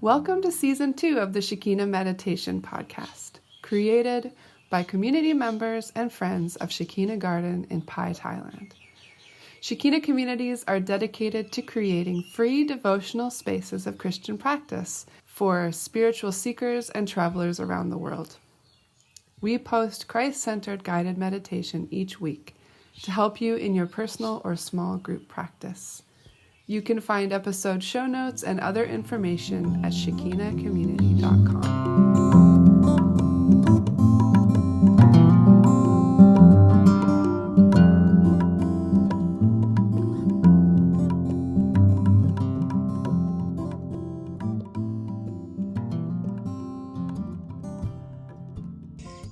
Welcome to Season 2 of the Shekina Meditation Podcast, created by community members and friends of Shekina Garden in Pai, Thailand. Shekina communities are dedicated to creating free devotional spaces of Christian practice for spiritual seekers and travelers around the world. We post Christ-centered guided meditation each week to help you in your personal or small group practice. You can find episode show notes and other information at shekinacommunity.com.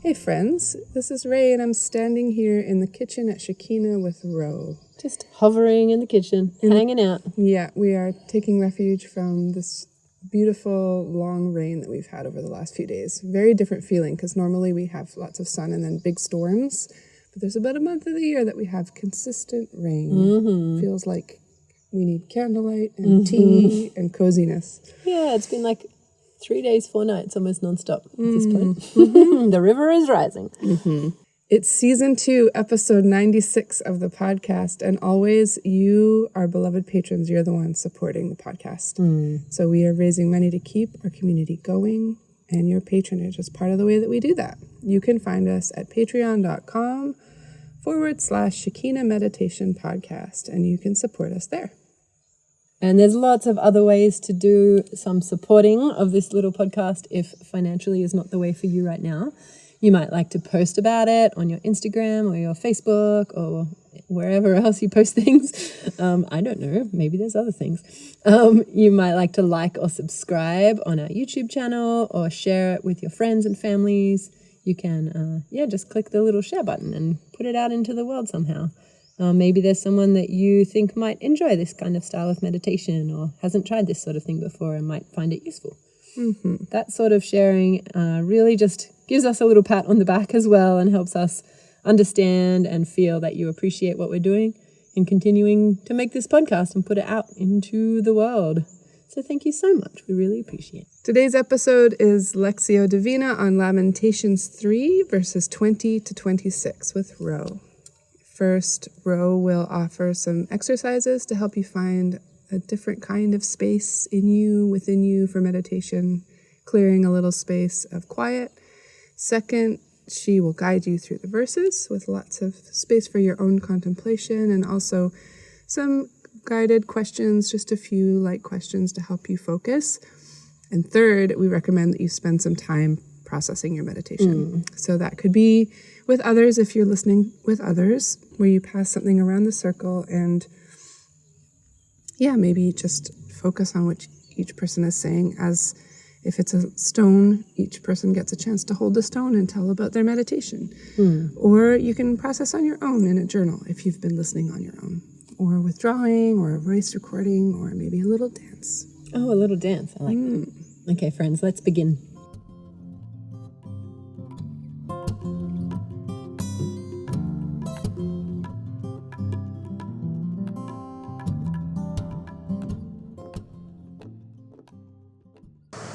Hey friends, this is Ray and I'm standing here in the kitchen at Shekina with Ro. Just hovering in the kitchen, hanging out. Yeah, we are taking refuge from this beautiful long rain that we've had over the last few days. Very different feeling because normally we have lots of sun and then big storms. But there's about a month of the year that we have consistent rain. Mm-hmm. Feels like we need candlelight and tea and coziness. Yeah, it's been like 3 days, 4 nights, almost nonstop at this point. Mm-hmm. The river is rising. Mm-hmm. It's Season 2, Episode 96 of the podcast, and always you, our beloved patrons, you're the ones supporting the podcast. So we are raising money to keep our community going, and your patronage is part of the way that we do that. You can find us at patreon.com/Shekina Meditation Podcast, and you can support us there. And there's lots of other ways to do some supporting of this little podcast if financially is not the way for you right now. You might like to post about it on your Instagram or your Facebook or wherever else you post things. I don't know. Maybe there's other things. You might like to like or subscribe on our YouTube channel or share it with your friends and families. You can, just click the little share button and put it out into the world somehow. Maybe there's someone that you think might enjoy this kind of style of meditation or hasn't tried this sort of thing before and might find it useful. Mm-hmm. That sort of sharing really just gives us a little pat on the back as well and helps us understand and feel that you appreciate what we're doing in continuing to make this podcast and put it out into the world. So thank you so much. We really appreciate it. Today's episode is Lectio Divina on Lamentations 3, verses 20 to 26 with Ro. First, Ro will offer some exercises to help you find a different kind of space in you, within you for meditation, clearing a little space of quiet. Second, she will guide you through the verses with lots of space for your own contemplation and also some guided questions, just a few light questions to help you focus. And third, we recommend that you spend some time processing your meditation. So that could be with others if you're listening with others, where you pass something around the circle and maybe just focus on what each person is saying. As if it's a stone, each person gets a chance to hold the stone and tell about their meditation. Or you can process on your own in a journal if you've been listening on your own. Or with drawing or a voice recording or maybe a little dance. Oh, a little dance. I like that. Okay, friends, let's begin.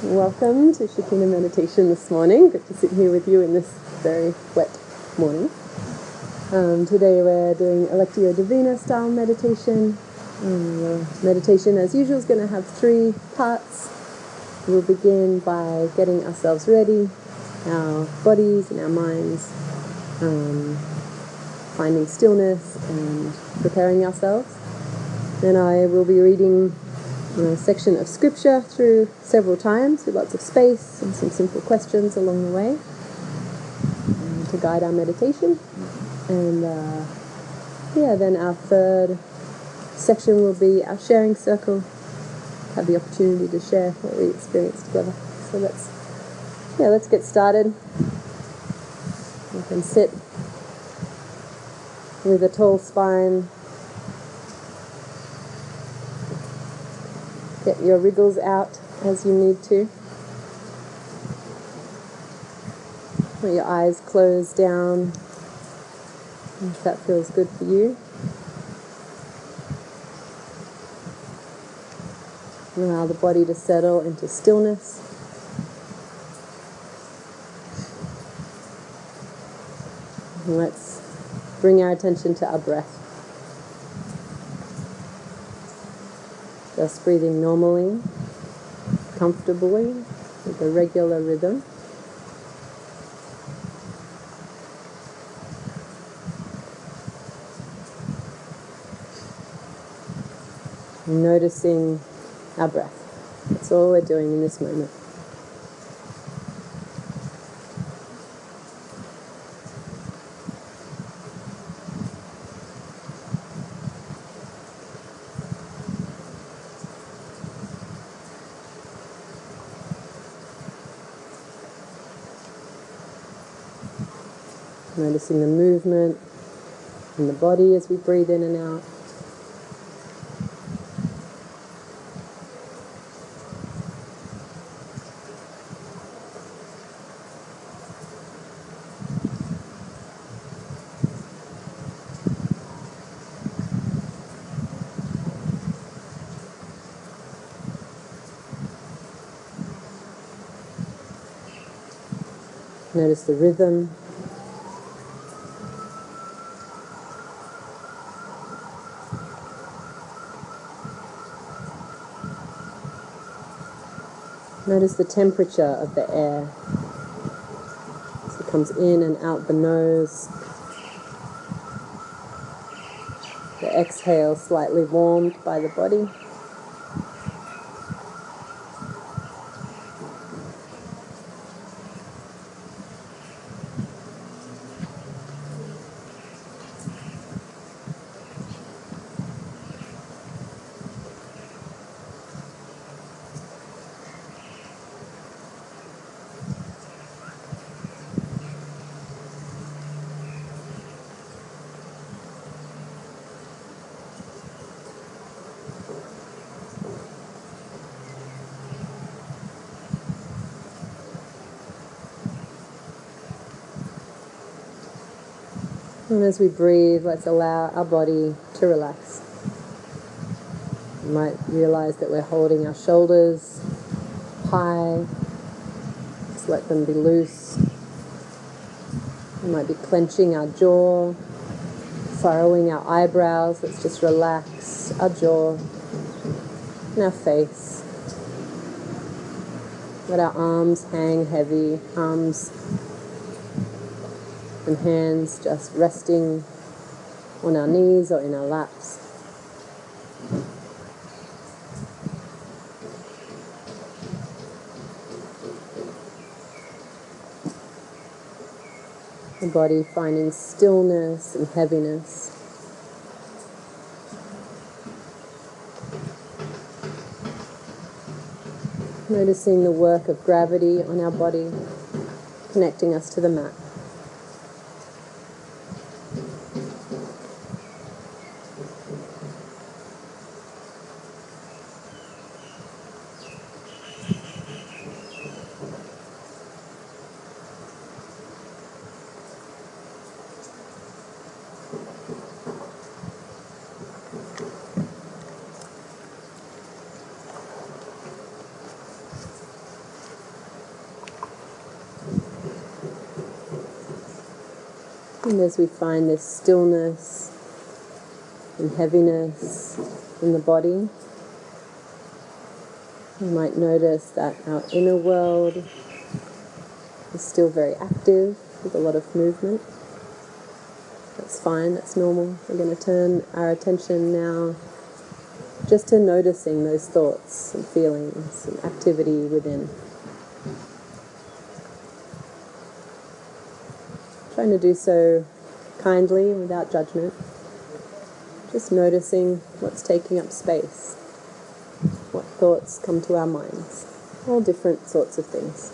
Welcome to Shekina Meditation this morning. Good to sit here with you in this very wet morning. Today we're doing a Lectio Divina style meditation. Meditation, as usual, is going to have 3 parts. We'll begin by getting ourselves ready, our bodies and our minds, finding stillness and preparing ourselves. Then I will be reading a section of scripture through several times with lots of space and some simple questions along the way to guide our meditation. And then our third section will be our sharing circle. Have the opportunity to share what we experienced together. So let's get started. You can sit with a tall spine. Get your wriggles out as you need to. Let your eyes close down if that feels good for you. Allow the body to settle into stillness. And let's bring our attention to our breath. Just breathing normally, comfortably, with a regular rhythm. Noticing our breath. That's all we're doing in this moment. Noticing the movement in the body as we breathe in and out. Notice the rhythm. Notice the temperature of the air as it comes in and out the nose. The exhale slightly warmed by the body. And as we breathe, let's allow our body to relax. You might realize that we're holding our shoulders high. Just let them be loose. We might be clenching our jaw, furrowing our eyebrows. Let's just relax our jaw and our face. Let our arms hang heavy, arms and hands just resting on our knees or in our laps. The body finding stillness and heaviness. Noticing the work of gravity on our body, connecting us to the mat. And as we find this stillness and heaviness in the body, we might notice that our inner world is still very active with a lot of movement. That's fine, that's normal. We're going to turn our attention now just to noticing those thoughts and feelings and activity within. Trying to do so kindly and without judgment. Just noticing what's taking up space, what thoughts come to our minds, all different sorts of things.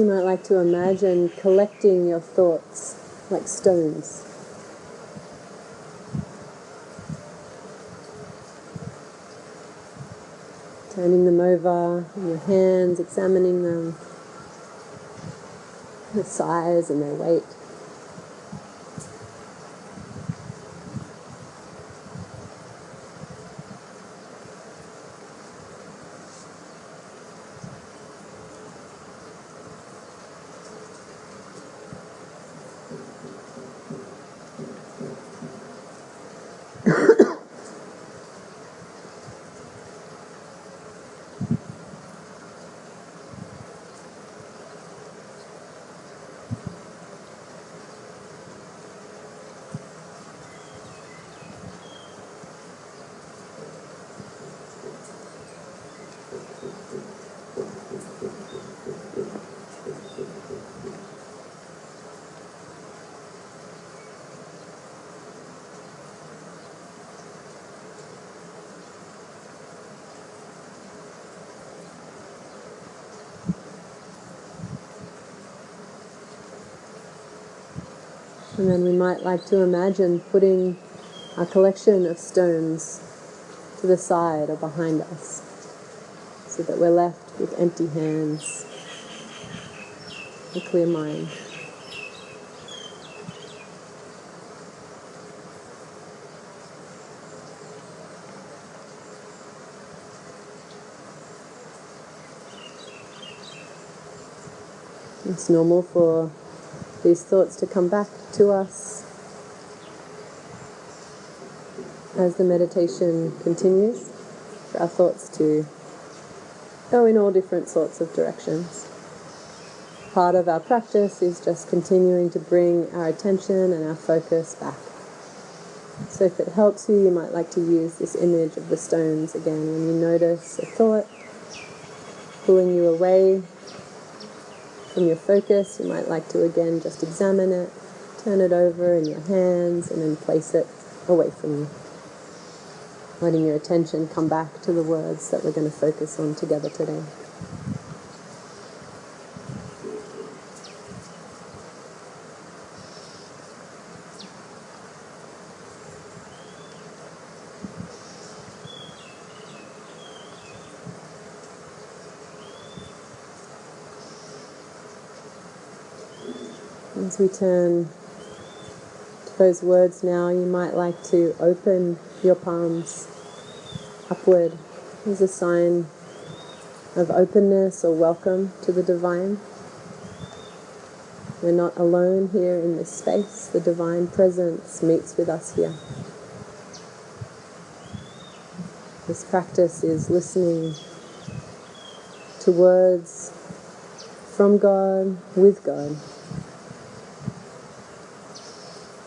You might like to imagine collecting your thoughts like stones. Turning them over in your hands, examining them, their size and their weight. And then we might like to imagine putting our collection of stones to the side or behind us, so that we're left with empty hands, a clear mind. It's normal for these thoughts to come back to us as the meditation continues, for our thoughts to go in all different sorts of directions. Part of our practice is just continuing to bring our attention and our focus back. So if it helps you, you might like to use this image of the stones again. When you notice a thought pulling you away from your focus, you might like to again just examine it, turn it over in your hands, and then place it away from you. Letting your attention come back to the words that we're going to focus on together today. As we turn to those words now, you might like to open your palms upward as a sign of openness or welcome to the divine. We're not alone here in this space. The divine presence meets with us here. This practice is listening to words from God, with God.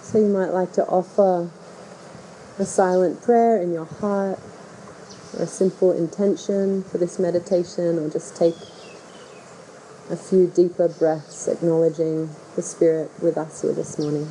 So you might like to offer a silent prayer in your heart, or a simple intention for this meditation, or just take a few deeper breaths acknowledging the Spirit with us here this morning.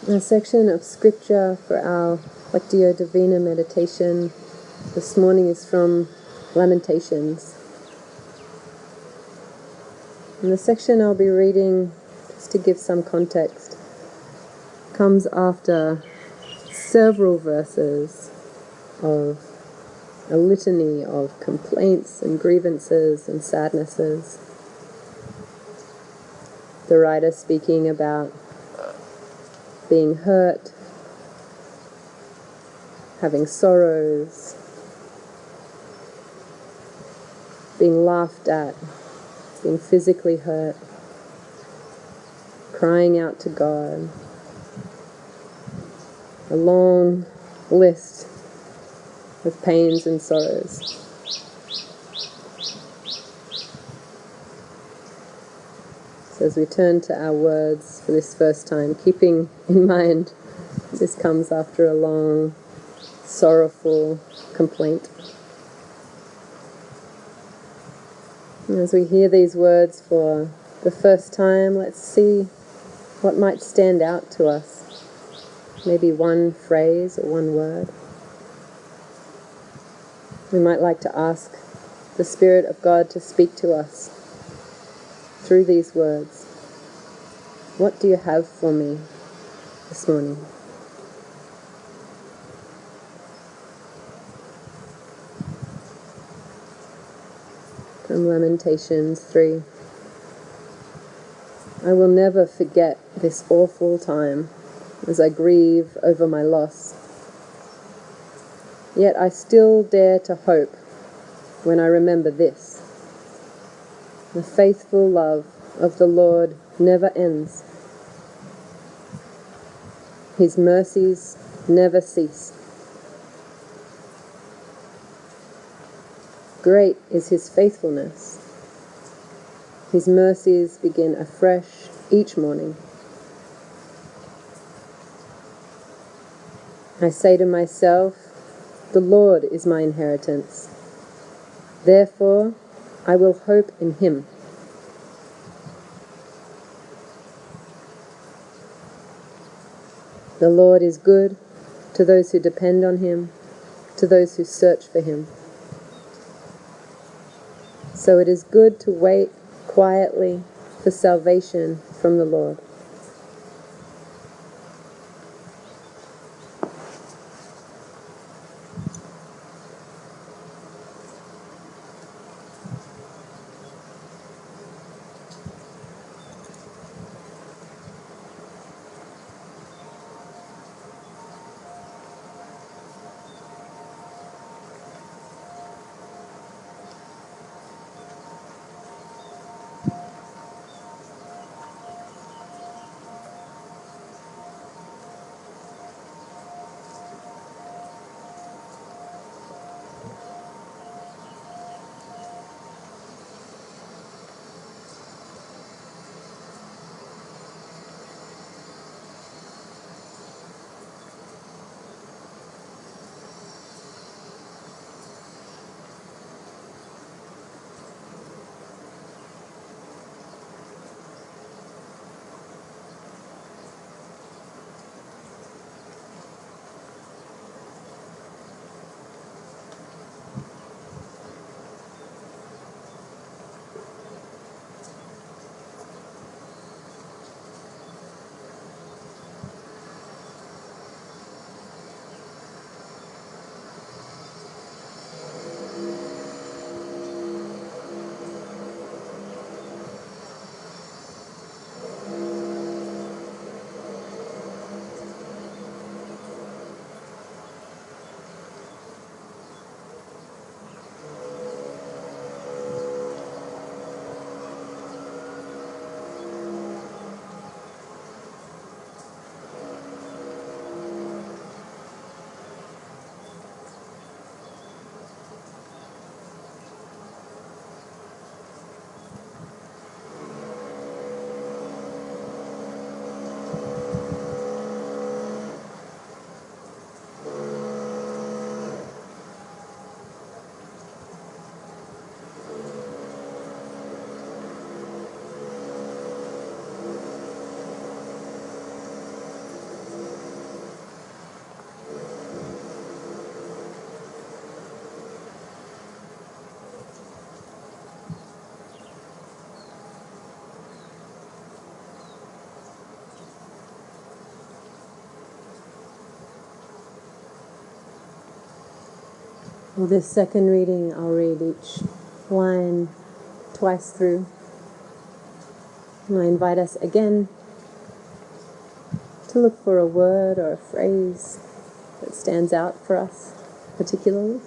A section of scripture for our Lectio Divina meditation this morning is from Lamentations. And the section I'll be reading, just to give some context, comes after several verses of a litany of complaints and grievances and sadnesses. The writer speaking about being hurt, having sorrows, being laughed at, being physically hurt, crying out to God. A long list of pains and sorrows. So as we turn to our words for this first time, keeping in mind this comes after a long, sorrowful complaint. And as we hear these words for the first time, let's see what might stand out to us. Maybe one phrase or one word. We might like to ask the Spirit of God to speak to us through these words. What do you have for me this morning? From Lamentations 3. I will never forget this awful time as I grieve over my loss. Yet I still dare to hope when I remember this. The faithful love of the Lord never ends. His mercies never cease. Great is his faithfulness. His mercies begin afresh each morning. I say to myself, the Lord is my inheritance. Therefore, I will hope in him. The Lord is good to those who depend on him, to those who search for him. So it is good to wait quietly for salvation from the Lord. For this second reading, I'll read each line twice through. And I invite us again to look for a word or a phrase that stands out for us particularly.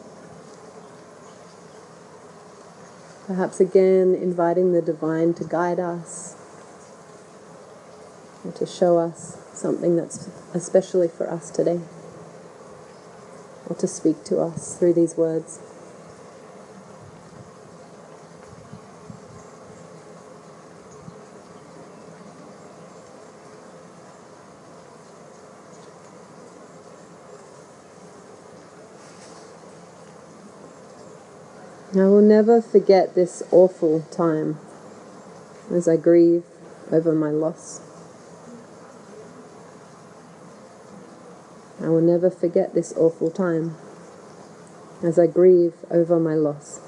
Perhaps again inviting the divine to guide us or to show us something that's especially for us today, or to speak to us through these words. I will never forget this awful time as I grieve over my loss. I will never forget this awful time as I grieve over my loss.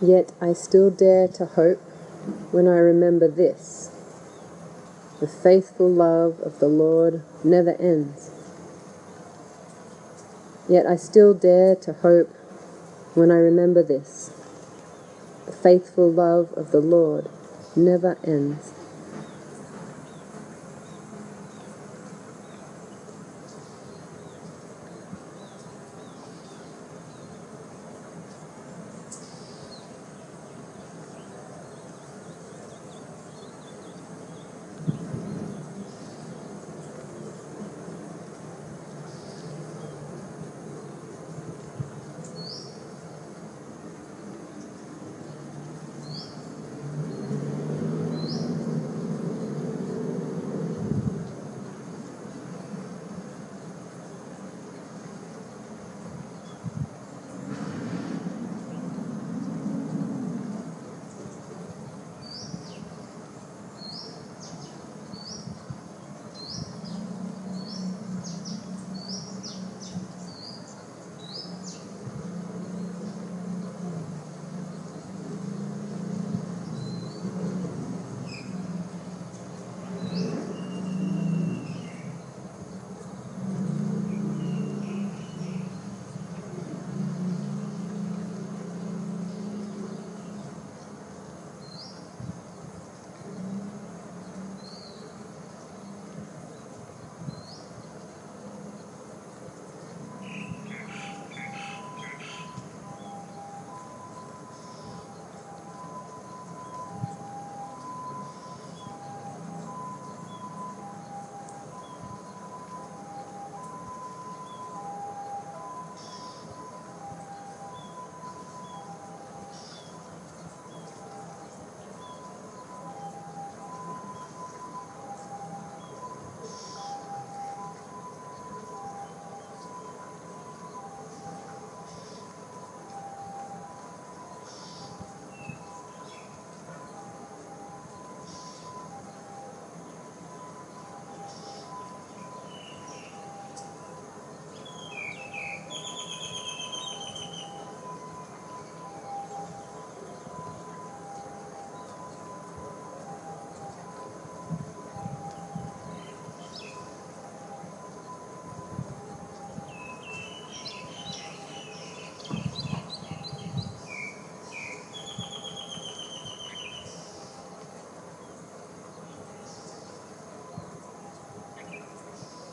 Yet I still dare to hope when I remember this: the faithful love of the Lord never ends. Yet I still dare to hope when I remember this: the faithful love of the Lord never ends.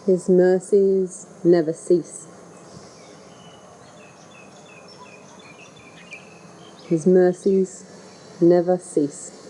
His mercies never cease. His mercies never cease.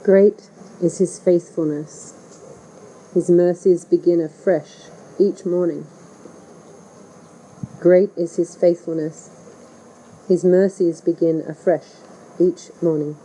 Great is his faithfulness. His mercies begin afresh each morning. Great is his faithfulness. His mercies begin afresh each morning.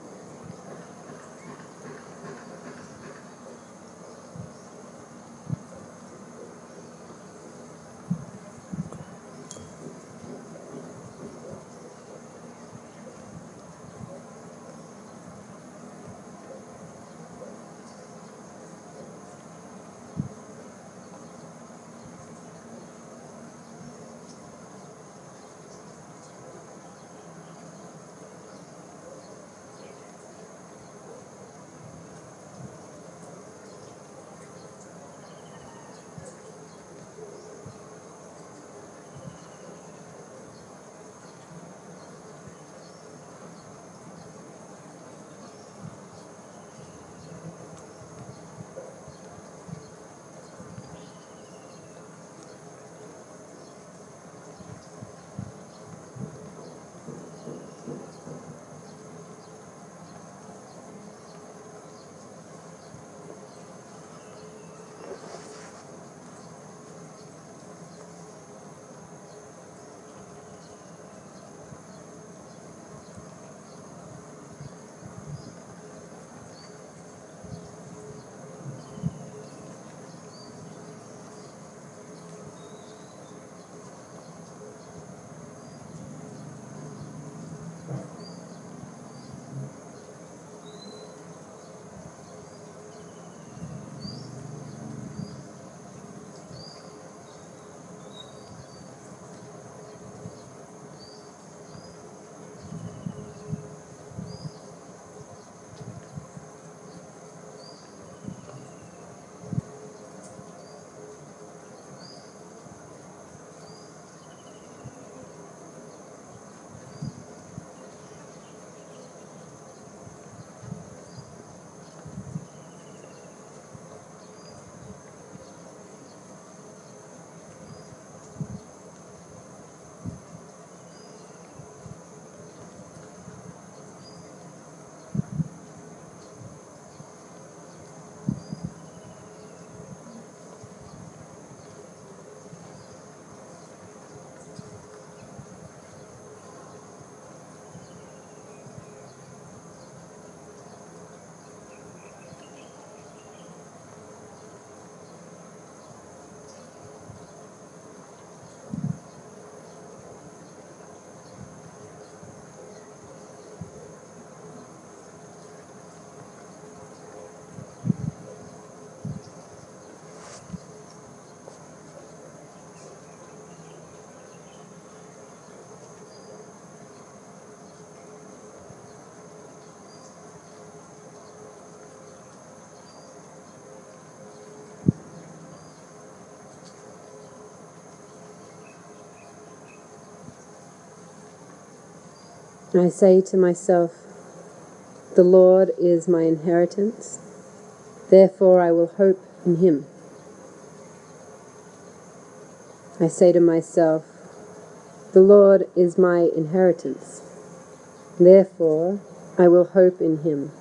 I say to myself, the Lord is my inheritance, therefore I will hope in him. I say to myself, the Lord is my inheritance, therefore I will hope in him.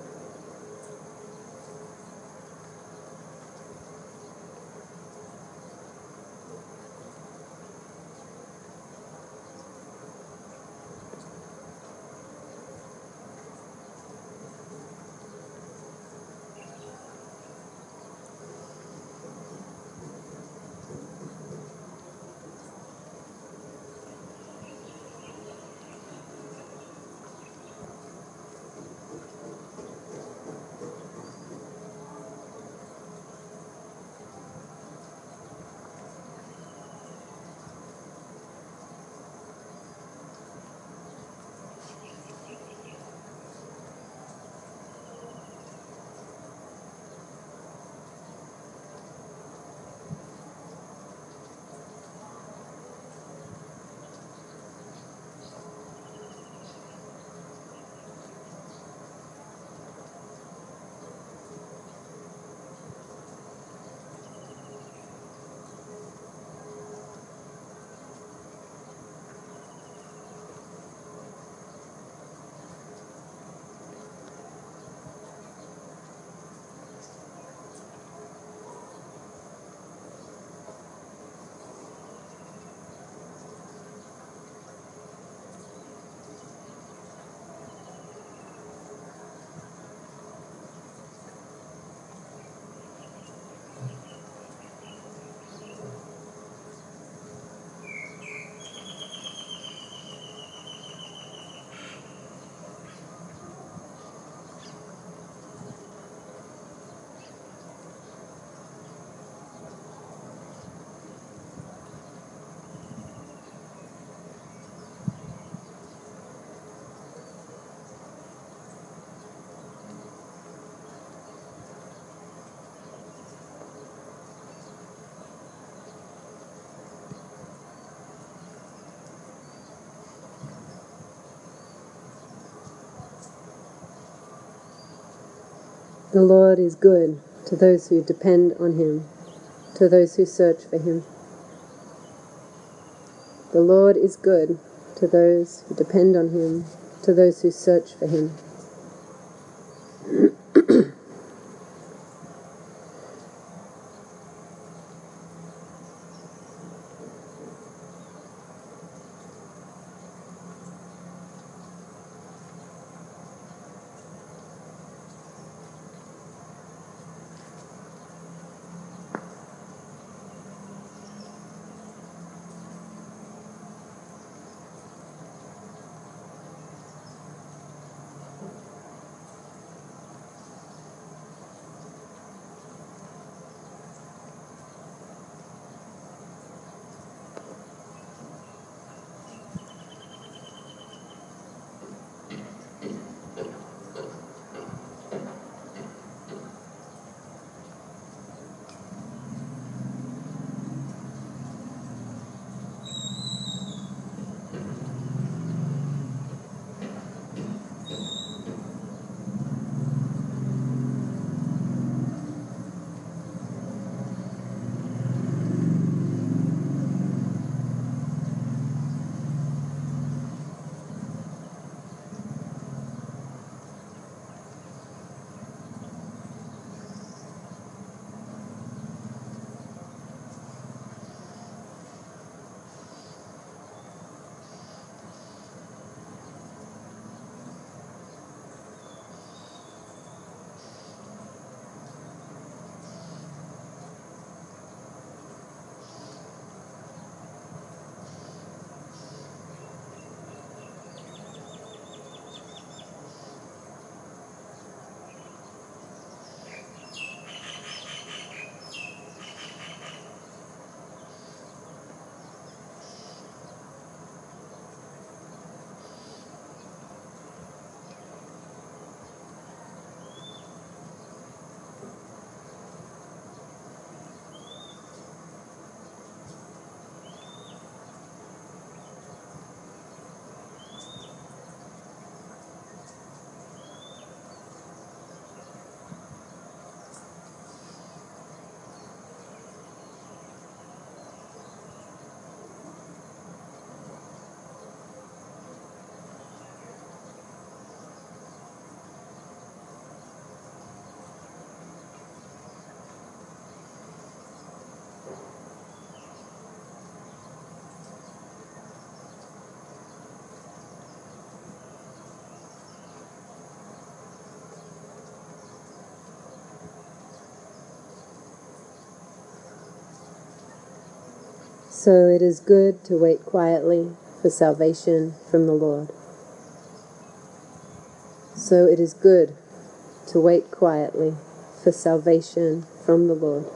The Lord is good to those who depend on him, to those who search for him. The Lord is good to those who depend on him, to those who search for him. So it is good to wait quietly for salvation from the Lord. So it is good to wait quietly for salvation from the Lord.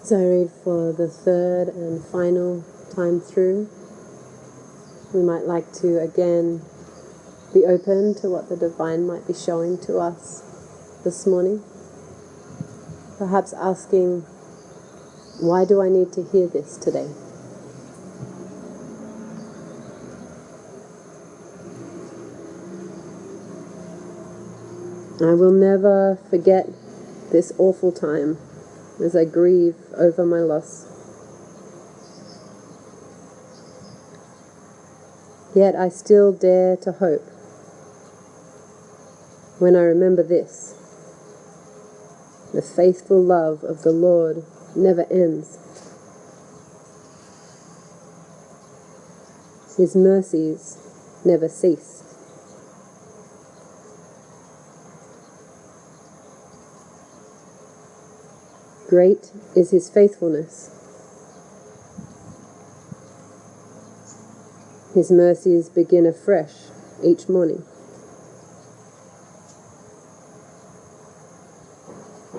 As I read for the third and final time through, we might like to again be open to what the divine might be showing to us this morning. Perhaps asking, why do I need to hear this today? I will never forget this awful time as I grieve over my loss. Yet I still dare to hope when I remember this: the faithful love of the Lord never ends. His mercies never cease. Great is his faithfulness. His mercies begin afresh each morning.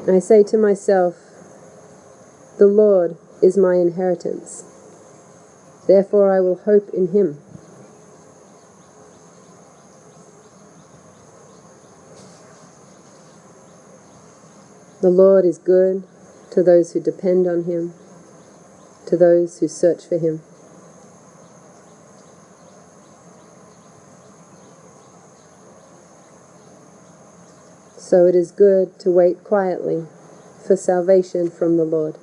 I say to myself, the Lord is my inheritance. Therefore I will hope in him. The Lord is good to those who depend on him, to those who search for him. So it is good to wait quietly for salvation from the Lord.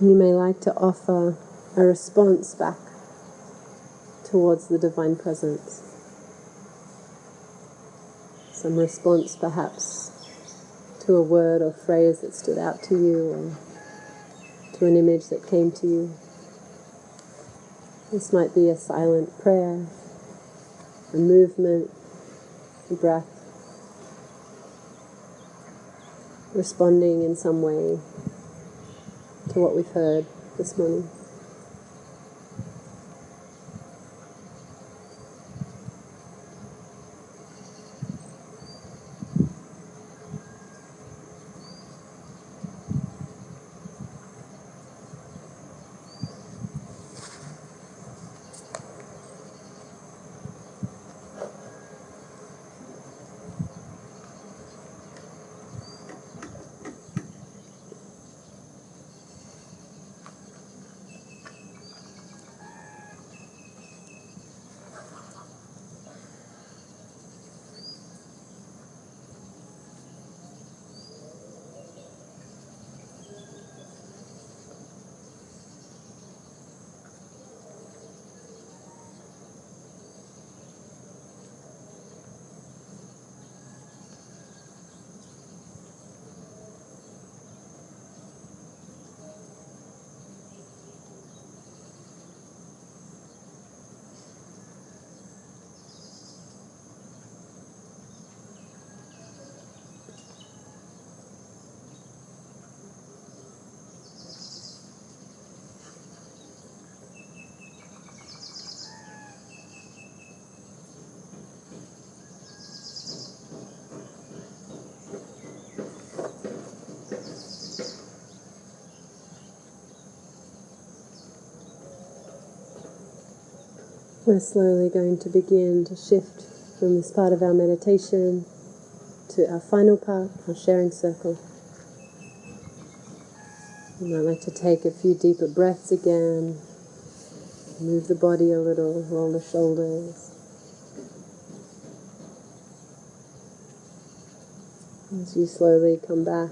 You may like to offer a response back towards the Divine Presence. Some response perhaps to a word or phrase that stood out to you, or to an image that came to you. This might be a silent prayer, a movement, a breath, responding in some way to what we've heard this morning. We're slowly going to begin to shift from this part of our meditation to our final part, our sharing circle. You might like to take a few deeper breaths again, move the body a little, roll the shoulders. As you slowly come back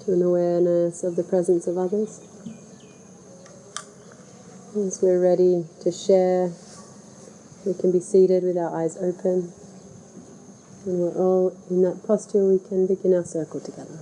to an awareness of the presence of others. As we're ready to share, we can be seated with our eyes open. When we're all in that posture, we can begin our circle together.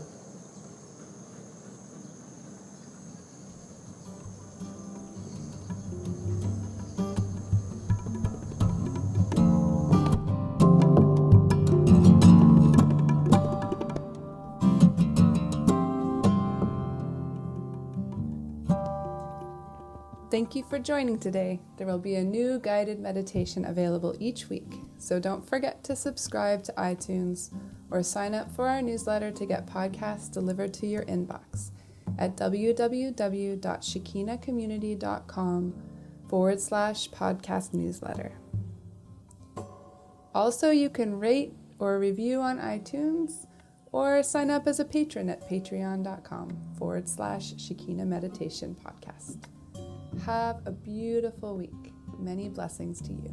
Thank you for joining today. There will be a new guided meditation available each week, so don't forget to subscribe to iTunes or sign up for our newsletter to get podcasts delivered to your inbox at www.shekinacommunity.com/podcast newsletter. Also, you can rate or review on iTunes or sign up as a patron at patreon.com/Shekina Meditation Podcast. Have a beautiful week. Many blessings to you.